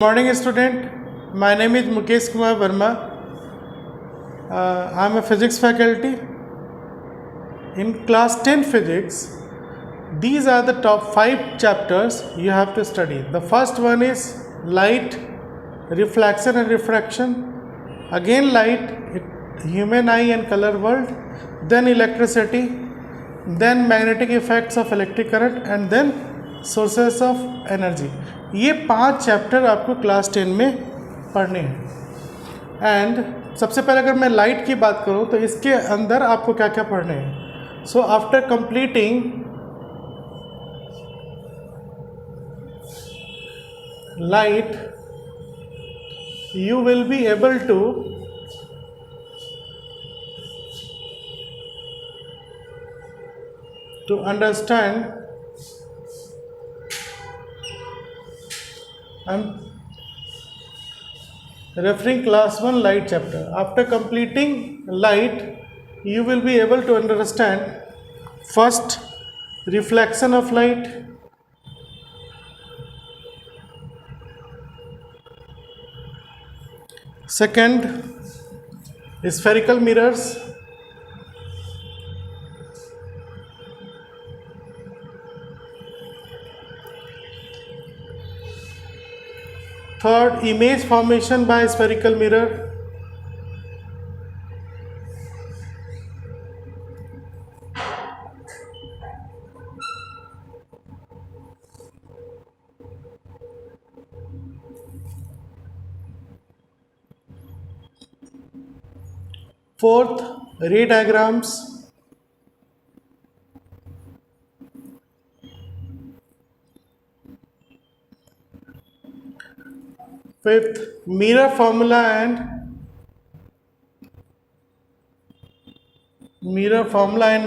Morning, student. My name is Mukesh Kumar Verma. I am a physics faculty. In class 10 physics, these are the top 5 chapters you have to study. The first one is light, reflection and refraction. Again light, human eye and color world. Then electricity. Then magnetic effects of electric current. And then sources of energy. ये 5 chapter आपको class 10 में पढ़ने हैं. And सबसे पहले अगर मैं light की बात करूं तो इसके अंदर आपको क्या क्या पढ़ने हैं. So after completing light you will be able to understand. I'm referring class 1 light chapter. After completing light, you will be able to understand first reflection of light, second spherical mirrors, third image formation by spherical mirror, fourth ray diagrams, fifth mirror formula and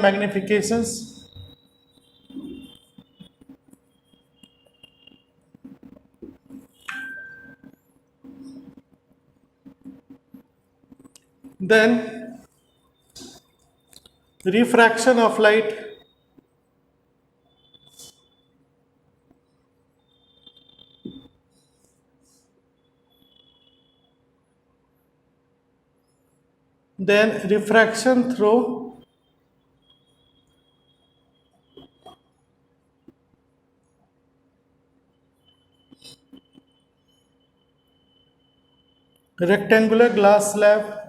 magnifications, then refraction of light, then refraction through rectangular glass slab,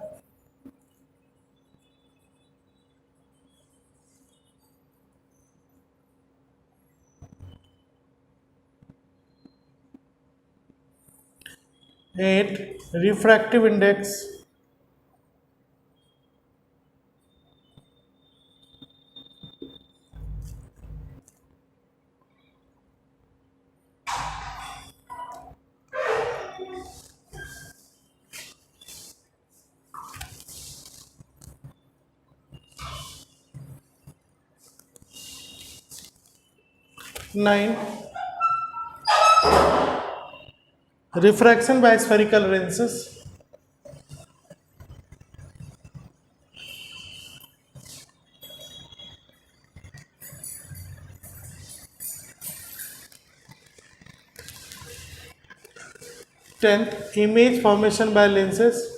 eight refractive index, nine refraction by spherical lenses, 10th image formation by lenses,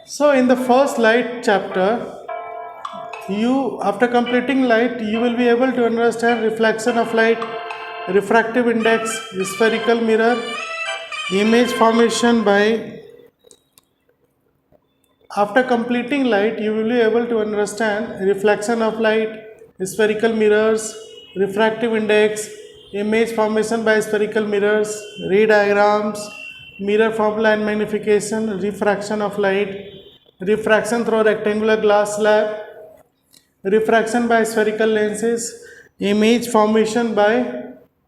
'So in the first light chapter, after completing light, you will be able to understand reflection of light, refractive index, spherical mirror, image formation by. After completing light, you will be able to understand reflection of light, spherical mirrors, refractive index, image formation by spherical mirrors, ray diagrams, mirror formula and magnification, refraction of light, refraction through rectangular glass slab, refraction by spherical lenses, image formation by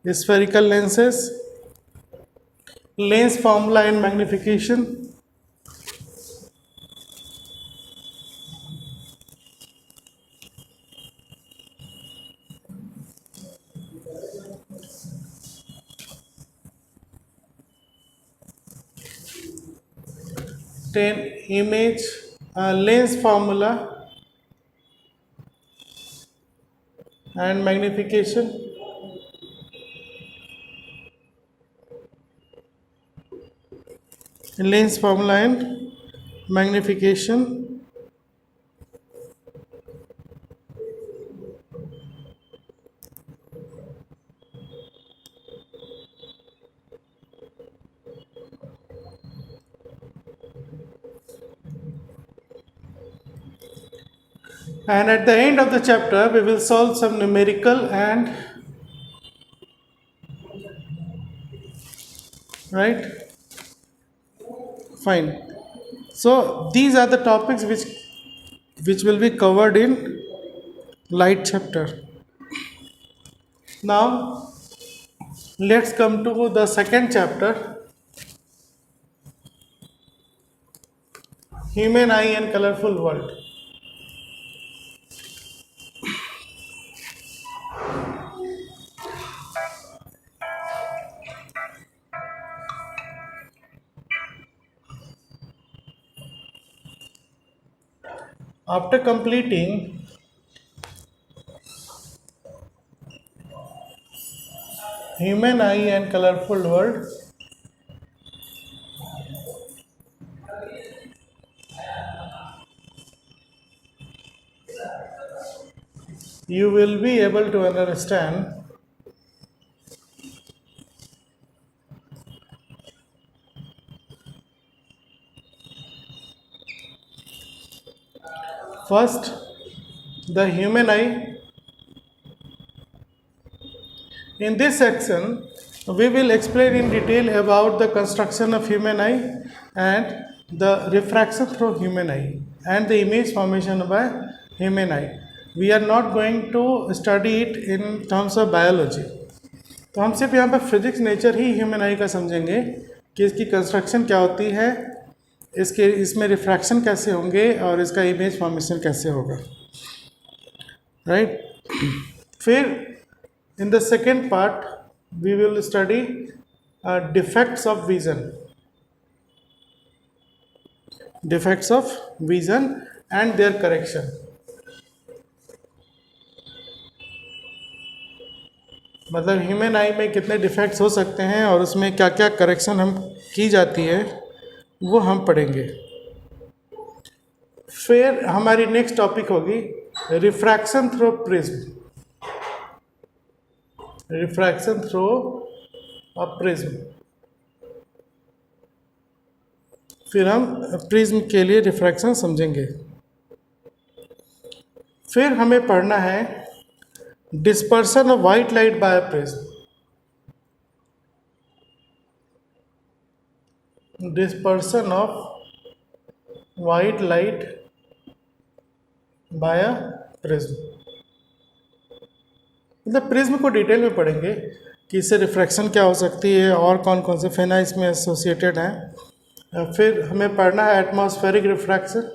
spherical lenses, lens formula and magnification, then image lens formula and magnification, lens formula and magnification, and at the end of the chapter we will solve some numerical and right. Fine. So these are the topics which will be covered in light chapter. Now let's come to the second chapter, human eye and colorful world. After completing human eye and colorful world, you will be able to understand first the human eye. In this section, we will explain in detail about the construction of human eye and the refraction through human eye and the image formation by human eye. We are not going to study it in terms of biology. तो हम सिर्फ यहाँ पर physics nature ही human आई का समझेंगे कि इसकी construction क्या होती है, इसमें रिफ्रैक्शन कैसे होंगे और इसका इमेज फॉर्मेशन कैसे होगा, राइट. फिर in the second part we will study defects of vision and their correction. मतलब ह्यूमन आई में कितने डिफेक्ट्स हो सकते हैं और उसमें क्या क्या करेक्शन हम की जाती है वो हम पढ़ेंगे. फिर हमारी नेक्स्ट टॉपिक होगी refraction through prism. Refraction through a prism. फिर हम प्रिज्म के लिए रिफ्रैक्शन समझेंगे. फिर हमें पढ़ना है dispersion of white light bye prism. Dispersion of white light bye prism. मतलब प्रिज्म को डिटेल में पढ़ेंगे कि इससे रिफ्रैक्शन क्या हो सकती है और कौन कौन से फेना इसमें एसोसिएटेड हैं. फिर हमें पढ़ना है एटमॉस्फेरिक रिफ्रैक्शन.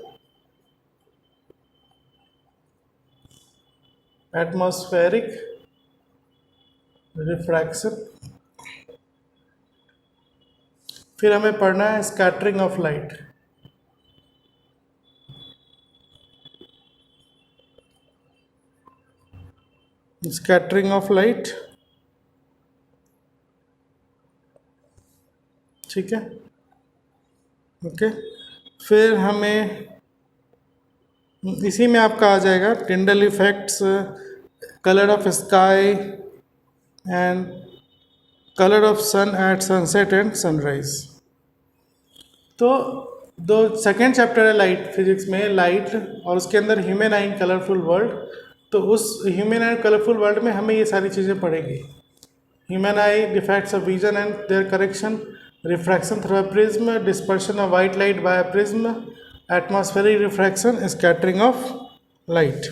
Atmospheric refraction. फिर हमें पढ़ना है scattering of light. Scattering of light. ठीक है, ओके. फिर हमें इसी में आपका आ जाएगा Tyndall effects, colour of sky and colour of sun at sunset and sunrise. तो दो सेकेंड चैप्टर है लाइट फिजिक्स में, लाइट, और उसके अंदर ह्यूमन आई कलरफुल वर्ल्ड. तो उस ह्यूमन आई कलरफुल वर्ल्ड में हमें ये सारी चीज़ें पढ़ेंगी. Human eye, defects of vision and their correction, refraction through a prism, dispersion of white light by a prism, atmospheric refraction, scattering of light.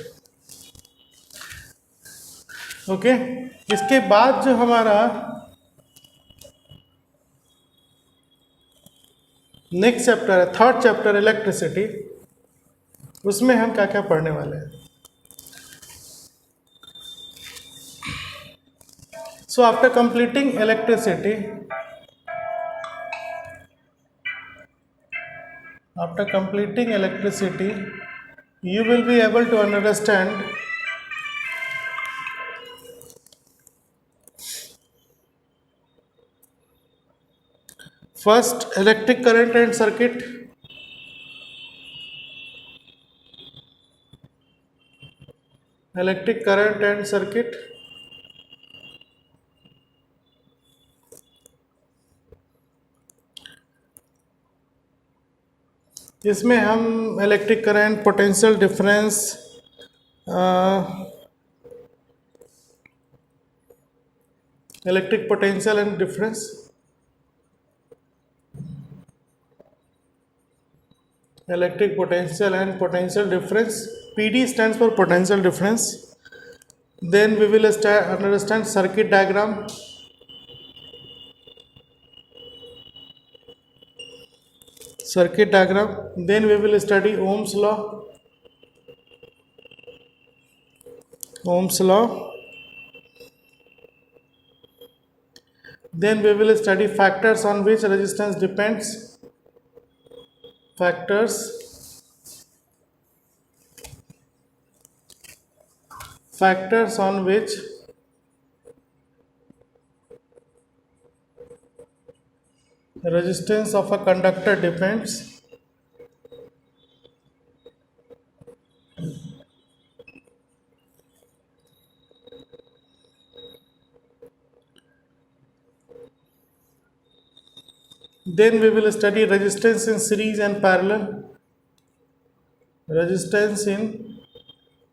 Okay, इसके बाद जो हमारा नेक्स्ट चैप्टर है, थर्ड चैप्टर इलेक्ट्रिसिटी, उसमें हम क्या क्या पढ़ने वाले हैं. So after completing electricity, you will be able to understand first electric current and circuit, electric current and circuit. इसमें हम electric current, potential difference, electric potential and difference, electric potential and potential difference. PD stands for potential difference. Then we will understand circuit diagram, then we will study Ohm's law, then we will study factors on which resistance depends, factors on which resistance of a conductor depends. Then we will study resistance in series and parallel, resistance in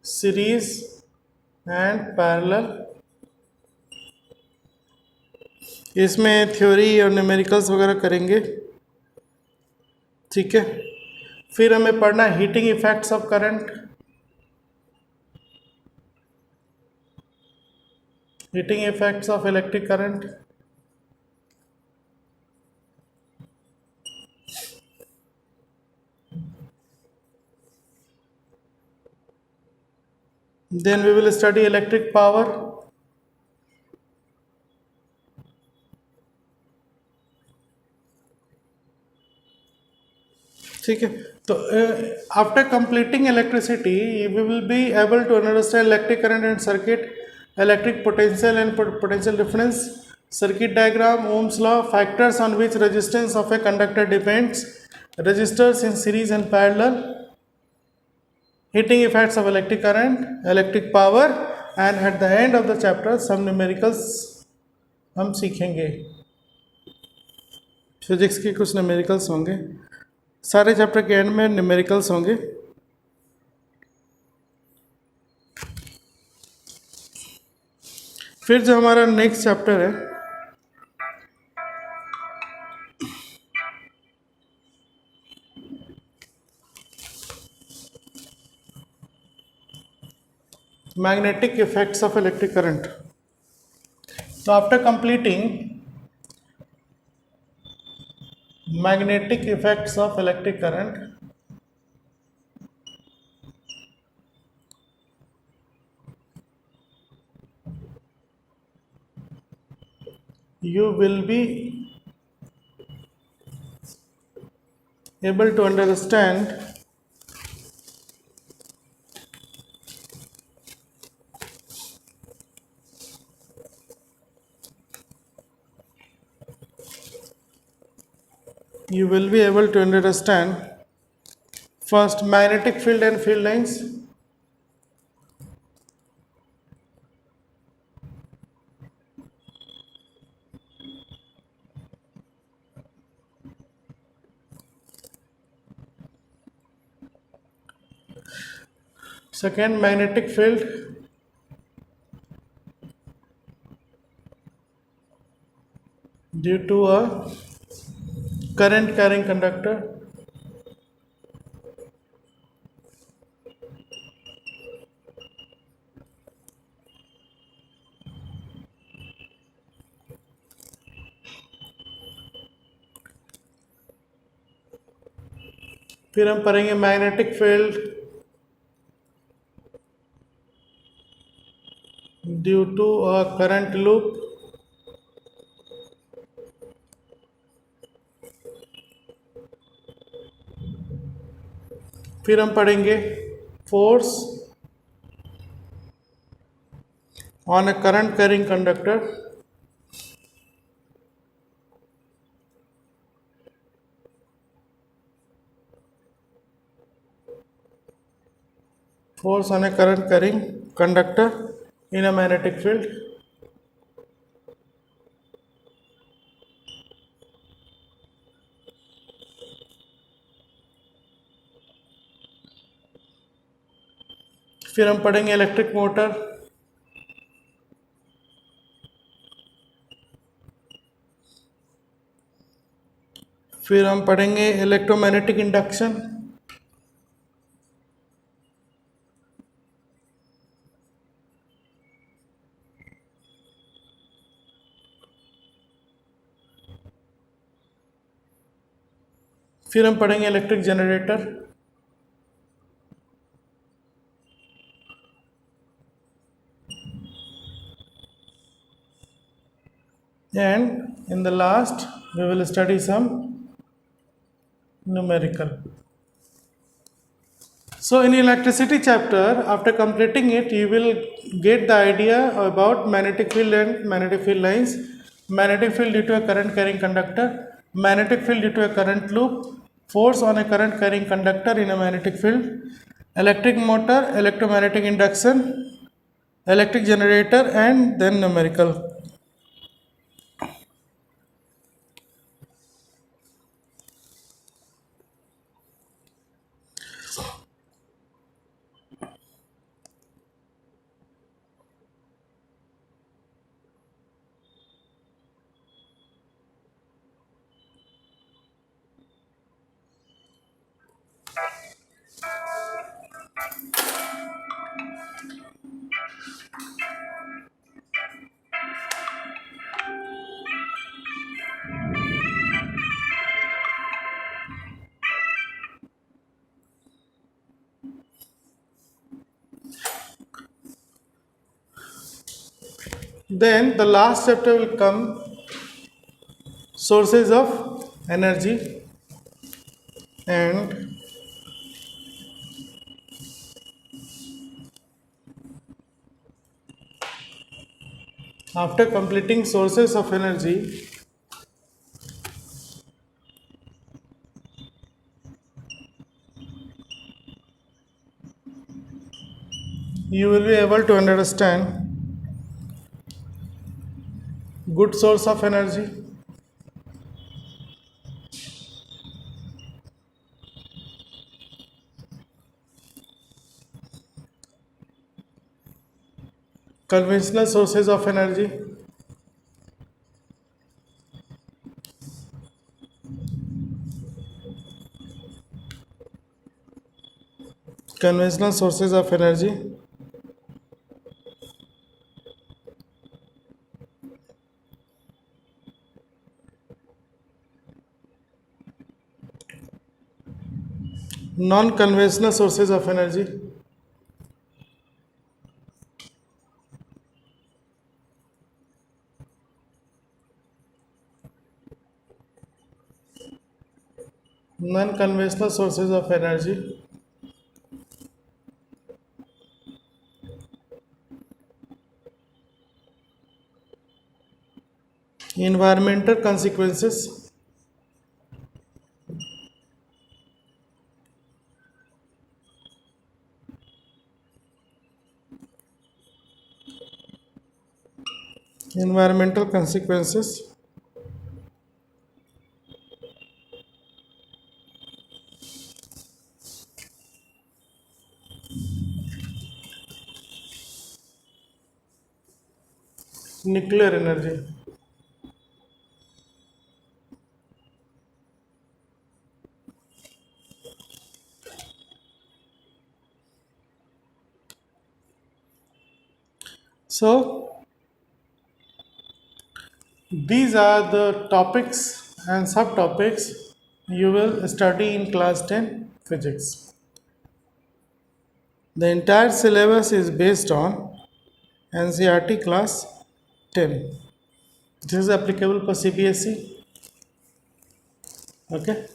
series and parallel. इसमें theory और numericals वगैरह करेंगे. ठीक है, फिर हमें पढ़ना heating effects of current, heating effects of electric current. Then we will study electric power. ठीक है, तो after completing electricity we will be able to understand electric current and circuit, electric potential and potential difference, circuit diagram, Ohm's law, factors on which resistance of a conductor depends, resistors in series and parallel, heating effects of electric current, electric power, and at the end of the chapter some numericals हम सीखेंगे. Physics के कुछ numericals होंगे, सारे chapter के and में numericals होंगे. फिर जो हमारा नेक्स्ट चैप्टर है magnetic effects of electric current. तो after completing magnetic effects of electric current, you will be able to understand first magnetic field and field lines, second magnetic field, due to a current carrying conductor, फिर हम पढ़ेंगे magnetic field due to a current loop, फिर हम पढ़ेंगे force on a current carrying conductor, force on a current carrying conductor in a magnetic field. फिर हम पढ़ेंगे electric motor, फिर हम पढ़ेंगे इलेक्ट्रोमैग्नेटिक इंडक्शन, फिर हम पढ़ेंगे electric generator, and in the last we will study some numerical. So in electricity chapter, after completing it, you will get the idea about magnetic field and magnetic field lines, magnetic field due to a current carrying conductor, magnetic field due to a current loop, force on a current carrying conductor in a magnetic field, electric motor, electromagnetic induction, electric generator, and then numerical. Then the last chapter will come sources of energy, and after completing sources of energy, you will be able to understand good source of energy, conventional sources of energy, conventional sources of energy, non-conventional sources of energy, non-conventional sources of energy, environmental consequences, environmental consequences, nuclear energy. So these are the topics and subtopics you will study in class 10. physics. The entire syllabus is based on NCERT class 10. This is applicable for CBSE. Okay.